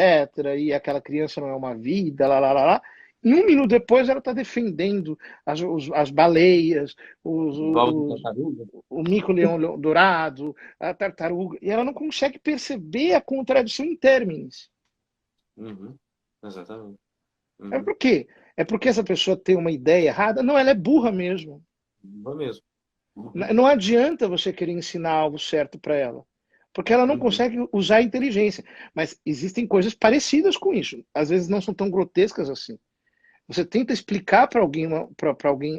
e aquela criança não é uma vida, lá, lá, lá, lá. E um minuto depois ela está defendendo as baleias, Do alvo de tartaruga. o mico-leão dourado, a tartaruga, e ela não consegue perceber a contradição em términos. Uhum. Exatamente. É Uhum. por quê? É porque essa pessoa tem uma ideia errada? Não, ela é burra mesmo. Não mesmo. Uhum. Não adianta você querer ensinar algo certo para ela, porque ela não Uhum. consegue usar a inteligência. Mas existem coisas parecidas com isso. Às vezes não são tão grotescas assim. Você tenta explicar para alguém,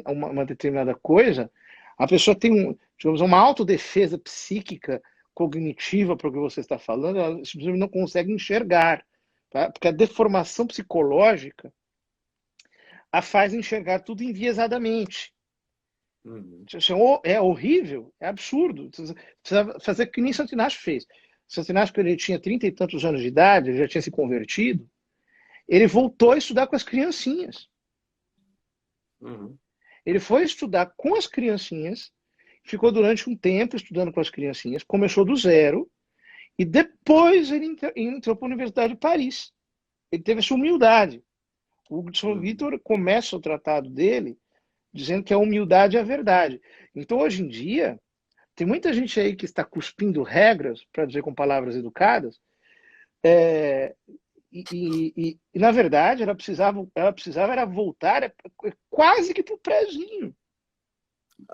uma determinada coisa, a pessoa tem digamos, uma autodefesa psíquica, cognitiva para o que você está falando, ela simplesmente não consegue enxergar. Tá? Porque a deformação psicológica a faz enxergar tudo enviesadamente. Uhum. Assim, é horrível, é absurdo. Precisa fazer que nem Santo Inácio fez. Santo Inácio, quando ele tinha 30 e tantos anos de idade, ele já tinha se convertido, ele voltou a estudar com as criancinhas. Uhum. Ele foi estudar com as criancinhas, ficou durante um tempo estudando com as criancinhas, começou do zero, e depois ele entrou para a Universidade de Paris. Ele teve essa humildade. O Hugo de São Uhum. Vítor começa o tratado dele dizendo que a humildade é a verdade. Então, hoje em dia, tem muita gente aí que está cuspindo regras, para dizer com palavras educadas, é, e, na verdade, ela precisava era voltar quase que para o prézinho.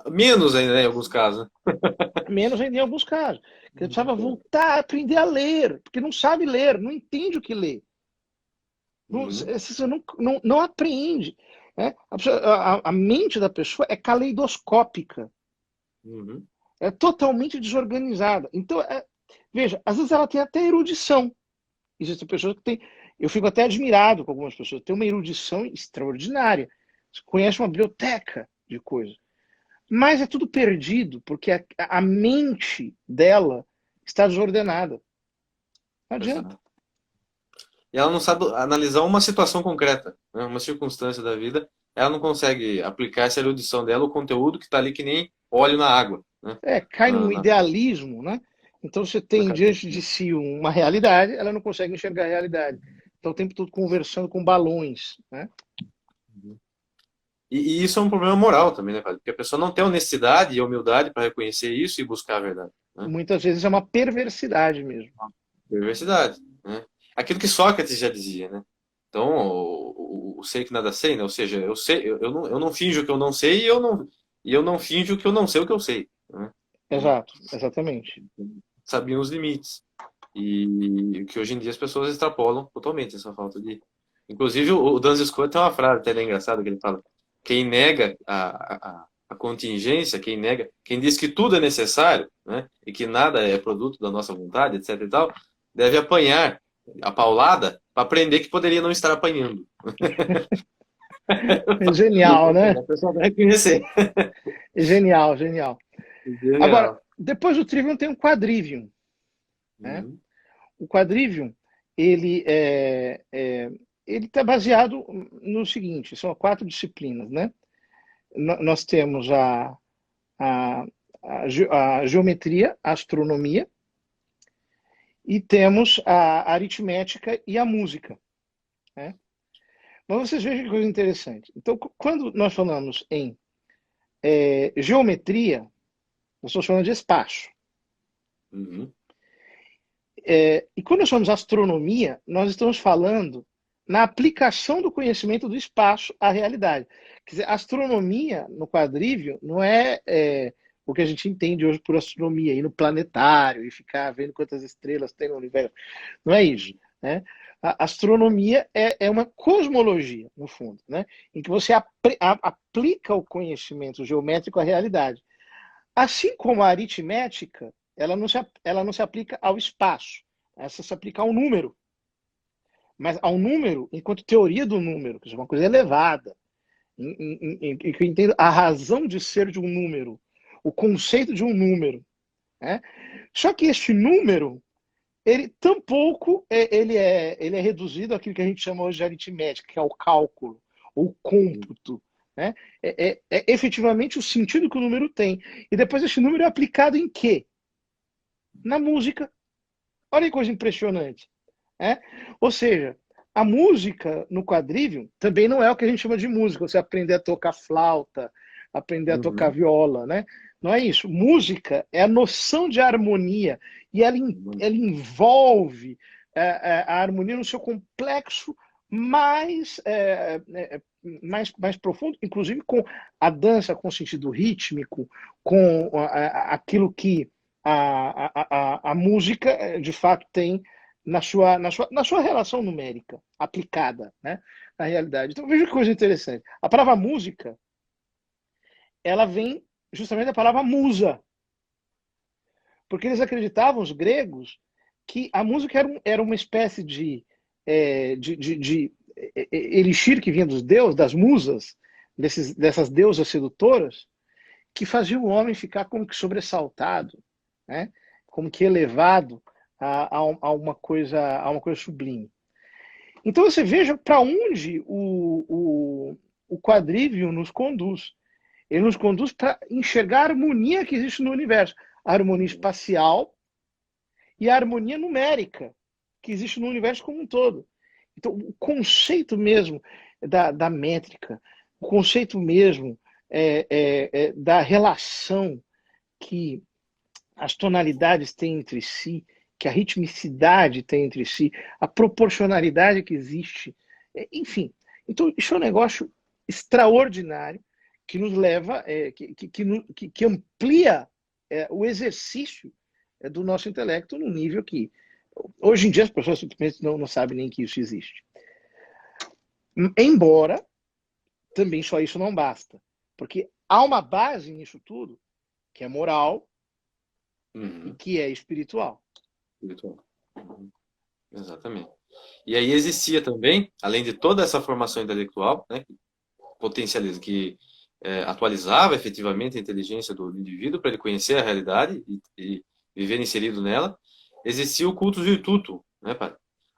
Menos ainda, né, em alguns casos, né? Menos ainda em alguns casos. Ele precisava voltar a aprender a ler, porque não sabe ler, não entende o que lê. Não, Uhum. você não aprende. Né? A mente da pessoa é caleidoscópica, Uhum. é totalmente desorganizada. Então, veja, às vezes ela tem até erudição. Existem pessoas que têm. Eu fico até admirado com algumas pessoas. Tem uma erudição extraordinária. Você conhece uma biblioteca de coisas. Mas é tudo perdido, porque a mente dela está desordenada. Não adianta. Exato. E ela não sabe analisar uma situação concreta, né? Uma circunstância da vida. Ela não consegue aplicar essa erudição dela, o conteúdo que está ali que nem óleo na água, né? Cai Na, num na, idealismo, né? Então você na tem cabeça. diante de si uma realidade, ela não consegue enxergar a realidade. Então o tempo todo conversando com balões, né? E isso é um problema moral também, né, cara? Porque a pessoa não tem honestidade e humildade para reconhecer isso e buscar a verdade, né? Muitas vezes é uma perversidade mesmo. Diversidade, né? Aquilo que Sócrates já dizia, né? Então, o sei que nada sei, né? Ou seja, eu sei, eu não finjo que eu não sei e eu não finjo que eu não sei o que eu sei, né? Exato, exatamente. Sabiam os limites. E que hoje em dia as pessoas extrapolam totalmente essa falta de. Inclusive, o Duns Scott tem uma frase até engraçada que ele fala: quem nega a contingência, quem nega, quem diz que tudo é necessário, né, e que nada é produto da nossa vontade, etc e tal, deve apanhar a paulada para aprender que poderia não estar apanhando. É genial, né? A pessoa vai reconhecer. É genial, genial. Agora, Genial. depois do trivium tem um quadrivium, né? Uhum. O quadrivium, ele ele está baseado no seguinte: são 4 disciplinas, né? Nós temos a, a geometria, a astronomia, e temos a aritmética e a música, né? Mas vocês vejam que coisa interessante. Então, quando nós falamos em geometria, nós estamos falando de espaço. Uhum. E quando nós falamos astronomia, nós estamos falando na aplicação do conhecimento do espaço à realidade. Quer dizer, astronomia no quadrívio não é o que a gente entende hoje por astronomia, ir no planetário e ficar vendo quantas estrelas tem no universo. Não é isso. Né? A astronomia é uma cosmologia, no fundo, né? Em que você aplica o conhecimento geométrico à realidade. Assim como a aritmética, ela não se aplica ao espaço, essa se aplica ao número. Mas ao número, enquanto teoria do número, que é uma coisa elevada, em que eu entendo a razão de ser de um número, o conceito de um número. Né? Só que este número, ele tampouco ele é reduzido àquilo que a gente chama hoje de aritmética, que é o cálculo, ou cômputo. Né? É efetivamente o sentido que o número tem. E depois esse número é aplicado em quê? Na música. Olha que coisa impressionante. Né? Ou seja, a música no quadrivium também não é o que a gente chama de música, você aprender a tocar flauta, aprender a tocar Uhum. viola, né? Não é isso. Música é a noção de harmonia e ela envolve a harmonia no seu complexo mais profundo, inclusive com a dança, com o sentido rítmico, com aquilo que a música de fato tem na sua relação numérica aplicada, né, na realidade. Então veja que coisa interessante. A palavra música, ela vem justamente da palavra musa, porque eles acreditavam, os gregos, que a música era uma espécie de elixir que vinha dos deuses, das musas, dessas deusas sedutoras, que fazia o homem ficar como que sobressaltado, né? Como que elevado a uma coisa sublime. Então você veja para onde o quadrívio nos conduz. Ele nos conduz para enxergar a harmonia que existe no universo, a harmonia espacial e a harmonia numérica que existe no universo como um todo. Então, o conceito mesmo da métrica, o conceito mesmo da relação que as tonalidades têm entre si, que a ritmicidade tem entre si, a proporcionalidade que existe, enfim. Então, isso é um negócio extraordinário que nos leva, que amplia o exercício do nosso intelecto num nível que, hoje em dia, as pessoas simplesmente não sabem nem que isso existe. Embora, também só isso não basta. Porque há uma base nisso tudo, que é moral e que é espiritual. Espiritual. Exatamente. E aí existia também, além de toda essa formação intelectual, né, potencializa, que atualizava efetivamente a inteligência do indivíduo para ele conhecer a realidade e viver inserido nela, existia o cultus virtutum, né, pai?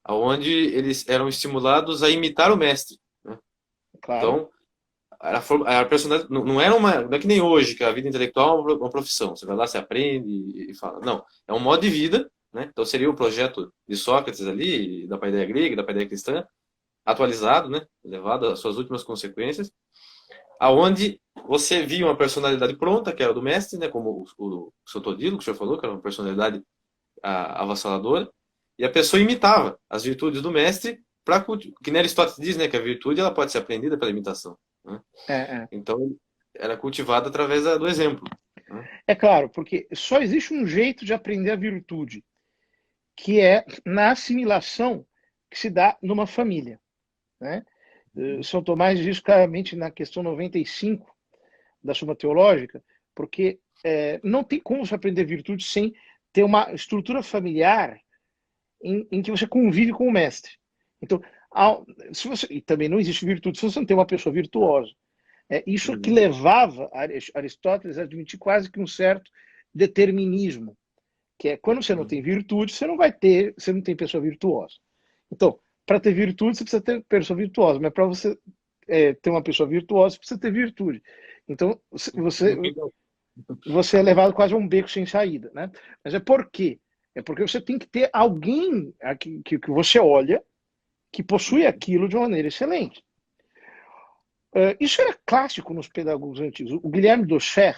Onde eles eram estimulados a imitar o mestre, né? Claro. Então, a personalidade não era não é que nem hoje, que a vida intelectual é uma profissão. Você vai lá, você aprende e fala. Não, é um modo de vida, né? Então seria o projeto de Sócrates ali, da paideia grega, da paideia cristã, atualizado, né? Levado às suas últimas consequências, aonde você via uma personalidade pronta, que era do mestre, né? Como o seu Todilo, que o senhor falou, que era uma personalidade avassaladora, e a pessoa imitava as virtudes do mestre, que nem Aristóteles diz, né? Que a virtude ela pode ser aprendida pela imitação, né? Então, era cultivada através do exemplo, né? É claro, porque só existe um jeito de aprender a virtude, que é na assimilação que se dá numa família, né? São Tomás diz claramente na questão 95 da Suma Teológica, porque não tem como você aprender virtude sem ter uma estrutura familiar em que você convive com o mestre. Então, se você, e também não existe virtude se você não tem uma pessoa virtuosa. Isso que levava Aristóteles a admitir quase que um certo determinismo, que é quando você não tem virtude, você não tem pessoa virtuosa. Então, para ter virtude, você precisa ter pessoa virtuosa, mas para você ter uma pessoa virtuosa, você precisa ter virtude. Então, você é levado quase a um beco sem saída, né? Mas é por quê? É porque você tem que ter alguém que você olha que possui aquilo de uma maneira excelente. Isso era clássico nos pedagogos antigos. O Guilherme Daucher,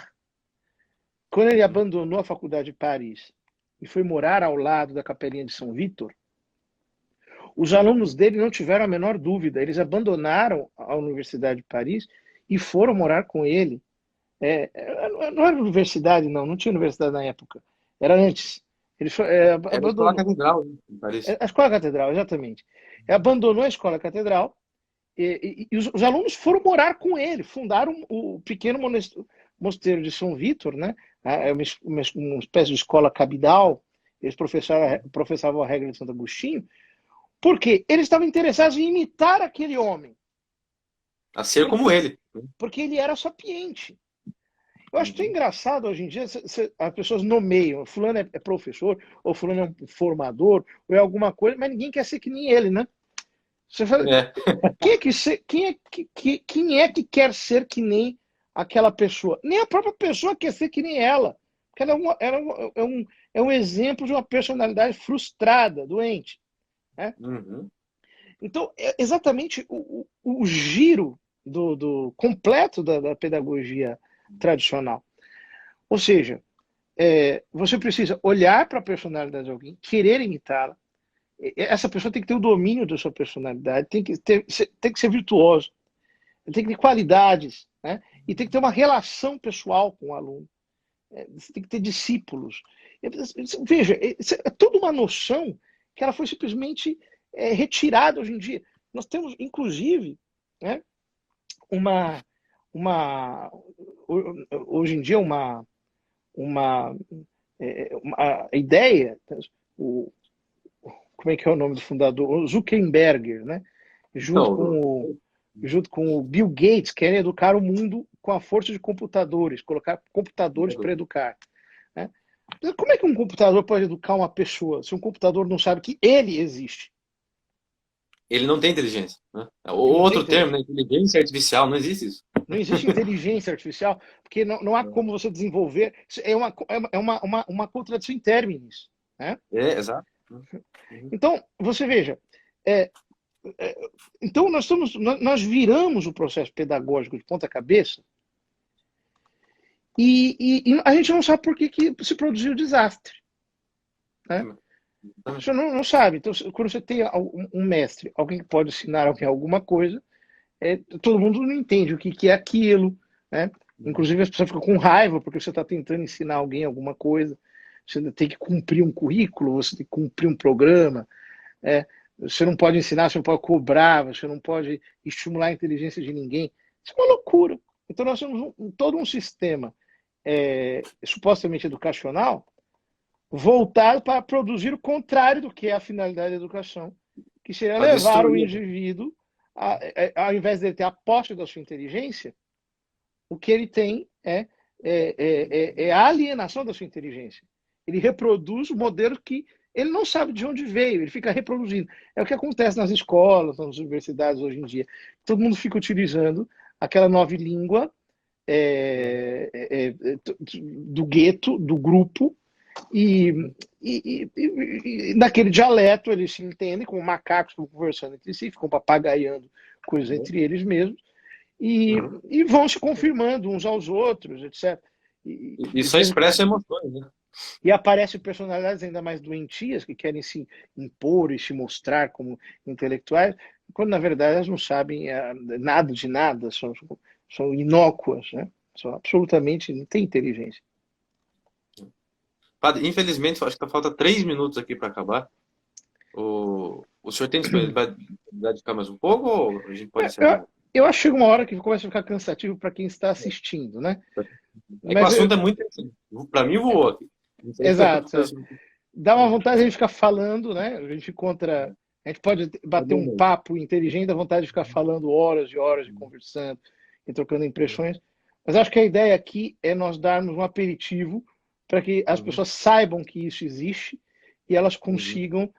quando ele abandonou a faculdade de Paris e foi morar ao lado da Capelinha de São Vítor, os alunos dele não tiveram a menor dúvida. Eles abandonaram a Universidade de Paris e foram morar com ele. Não era universidade, não tinha universidade na época. Era antes. Ele Era a Escola Catedral, né, em Paris. A Escola Catedral, exatamente. Ele abandonou a Escola Catedral e os alunos foram morar com ele, fundaram o pequeno mosteiro de São Vítor, né? Uma espécie de escola cabidal. Eles professavam a regra de Santo Agostinho, porque eles estavam interessados em imitar aquele homem. A ser como ele. Porque ele era sapiente. Eu acho tão engraçado hoje em dia, as pessoas nomeiam, fulano é professor, ou fulano é um formador, ou é alguma coisa, mas ninguém quer ser que nem ele, né? Você fala, quem é que quer ser que nem aquela pessoa? Nem a própria pessoa quer ser que nem ela. Porque ela é um exemplo de uma personalidade frustrada, doente. Né? Então, exatamente o giro do completo da pedagogia tradicional. Ou seja, você precisa olhar para a personalidade de alguém, querer imitá-la. Essa pessoa tem que ter o domínio da sua personalidade, tem que ser virtuoso, tem que ter qualidades, né? E tem que ter uma relação pessoal com o aluno. Você tem que ter discípulos. Veja, é toda uma noção que ela foi simplesmente retirada hoje em dia. Nós temos, inclusive, né, hoje em dia uma ideia, como é que é o nome do fundador? O Zuckerberg, né? Junto com o Bill Gates, querem educar o mundo com a força de computadores, colocar computadores para educar. Né? Como é que um computador pode educar uma pessoa se um computador não sabe que ele existe? Ele não tem inteligência, né? O Ele não tem outro termo, inteligência. né? Inteligência artificial, não existe isso. Não existe inteligência artificial, porque não há como você desenvolver. É uma contradição em termos. Né? Exato. Uhum. Então, você veja, é, então nós viramos o processo pedagógico de ponta cabeça e a gente não sabe por que se produziu o desastre. Né? Você não sabe. Então, quando você tem um mestre, alguém que pode ensinar alguém alguma coisa, todo mundo não entende o que é aquilo. Né? Inclusive, as pessoas ficam com raiva porque você está tentando ensinar alguém alguma coisa. Você tem que cumprir um currículo, você tem que cumprir um programa. Você não pode ensinar, você não pode cobrar, você não pode estimular a inteligência de ninguém. Isso é uma loucura. Então, nós temos todo um sistema supostamente educacional voltado para produzir o contrário do que é a finalidade da educação, que seria levar o indivíduo, ao invés de ele ter a posse da sua inteligência, o que ele tem é a alienação da sua inteligência. Ele reproduz o modelo que ele não sabe de onde veio, ele fica reproduzindo. É o que acontece nas escolas, nas universidades hoje em dia. Todo mundo fica utilizando aquela nova língua do gueto, do grupo, e naquele dialeto eles se entendem como macacos, estão conversando entre si, ficam papagaiando coisas entre eles mesmos, e vão se confirmando uns aos outros, etc. E só expressa emoções, né? E aparecem personalidades ainda mais doentias que querem se impor e se mostrar como intelectuais, quando na verdade elas não sabem nada de nada, são inócuas, né? São absolutamente, não têm inteligência. Padre, infelizmente, acho que falta 3 minutos aqui para acabar. O senhor tem disponibilidade de ficar mais um pouco ou a gente pode encerrar? Eu acho que chega uma hora que começa a ficar cansativo para quem está assistindo, né? É que o assunto é muito interessante. Para mim, voou aqui. Exato. Dá uma vontade de a gente ficar falando, né? A gente pode bater um papo inteligente, dá vontade de ficar falando horas e horas, conversando e trocando impressões. Mas acho que a ideia aqui é nós darmos um aperitivo para que as pessoas saibam que isso existe e elas consigam,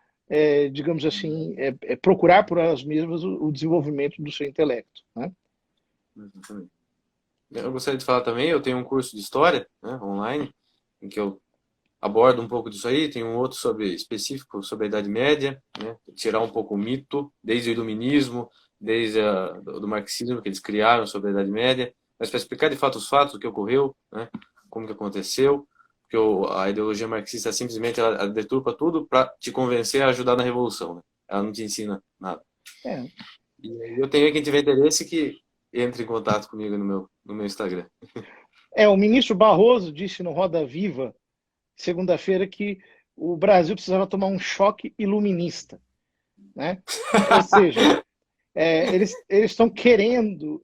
digamos assim, procurar por elas mesmas o desenvolvimento do seu intelecto. Né? Eu gostaria de falar também, eu tenho um curso de História, né, online, em que eu abordo um pouco disso aí, tem um outro específico sobre a Idade Média, né, tirar um pouco o mito, desde o Iluminismo, desde do marxismo que eles criaram sobre a Idade Média, mas para explicar de fato os fatos, o que ocorreu, né, como que aconteceu, porque a ideologia marxista simplesmente ela deturpa tudo para te convencer a ajudar na revolução, né? Ela não te ensina nada. E eu tenho quem tiver interesse que entre em contato comigo no meu Instagram. O ministro Barroso disse no Roda Viva, segunda-feira, que o Brasil precisava tomar um choque iluminista. Né? Ou seja, eles estão querendo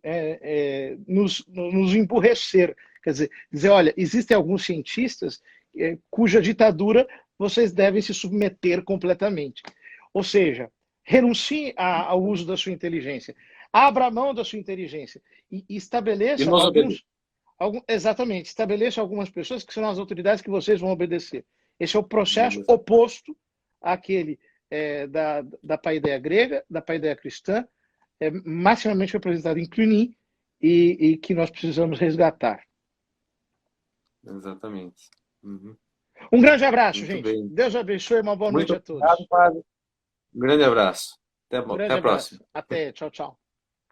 nos emburrecer. Quer dizer, olha, existem alguns cientistas cuja ditadura vocês devem se submeter completamente. Ou seja, renuncie ao uso da sua inteligência. Abra mão da sua inteligência e estabeleça exatamente, estabeleça algumas pessoas que são as autoridades que vocês vão obedecer. Esse é o processo oposto àquele da paideia grega, da paideia cristã, maximamente representado em Cluny e que nós precisamos resgatar. Exatamente. Uhum. Um grande abraço, muito gente. Bem. Deus abençoe, uma boa noite a todos. Obrigado, padre. Um grande abraço. Até a próxima. Até, tchau, tchau.